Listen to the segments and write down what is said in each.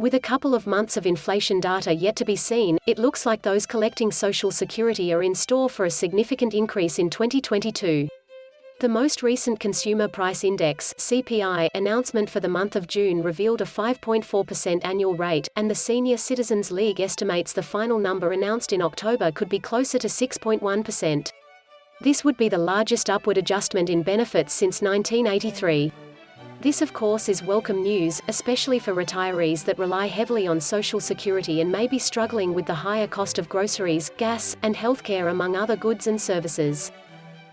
With a couple of months of inflation data yet to be seen, it looks like those collecting Social Security are in store for a significant increase in 2022. The most recent Consumer Price Index (CPI) announcement for the month of June revealed a 5.4% annual rate, and the Senior Citizens League estimates the final number announced in October could be closer to 6.1%. This would be the largest upward adjustment in benefits since 1983. This of course is welcome news, especially for retirees that rely heavily on Social Security and may be struggling with the higher cost of groceries, gas, and healthcare among other goods and services.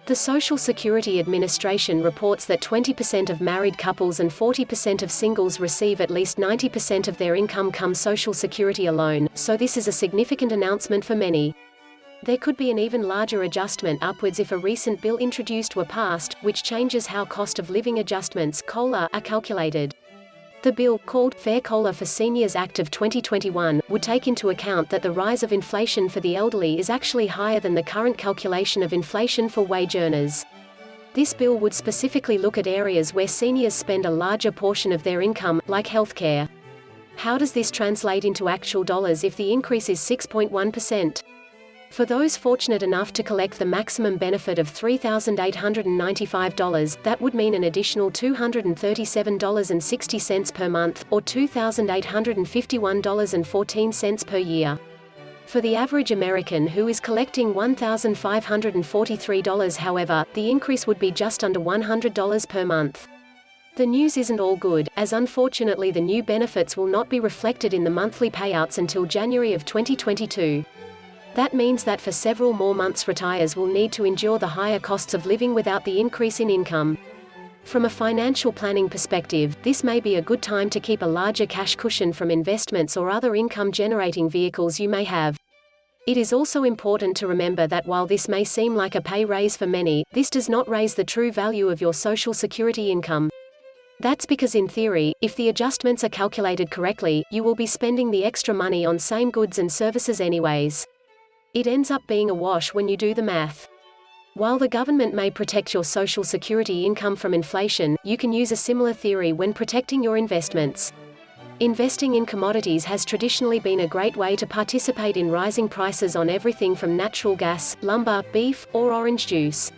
The Social Security Administration reports that 20% of married couples and 40% of singles receive at least 90% of their income come Social Security alone, so this is a significant announcement for many. There could be an even larger adjustment upwards if a recent bill introduced were passed, which changes how cost of living adjustments (COLA) are calculated. The bill, called Fair COLA for Seniors Act of 2021, would take into account that the rise of inflation for the elderly is actually higher than the current calculation of inflation for wage earners. This bill would specifically look at areas where seniors spend a larger portion of their income, like healthcare. How does this translate into actual dollars if the increase is 6.1%? For those fortunate enough to collect the maximum benefit of $3,895, that would mean an additional $237.60 per month, or $2,851.14 per year. For the average American who is collecting $1,543, however, the increase would be just under $100 per month. The news isn't all good, as unfortunately the new benefits will not be reflected in the monthly payouts until January of 2022. That means that for several more months retirees will need to endure the higher costs of living without the increase in income. From a financial planning perspective, this may be a good time to keep a larger cash cushion from investments or other income-generating vehicles you may have. It is also important to remember that while this may seem like a pay raise for many, this does not raise the true value of your Social Security income. That's because in theory, if the adjustments are calculated correctly, you will be spending the extra money on same goods and services anyways. It ends up being a wash when you do the math. While the government may protect your Social Security income from inflation, you can use a similar theory when protecting your investments. Investing in commodities has traditionally been a great way to participate in rising prices on everything from natural gas, lumber, beef, or orange juice.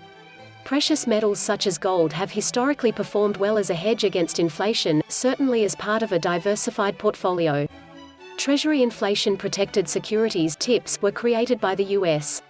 Precious metals such as gold have historically performed well as a hedge against inflation, certainly as part of a diversified portfolio. Treasury inflation-protected securities (TIPS) were created by the U.S.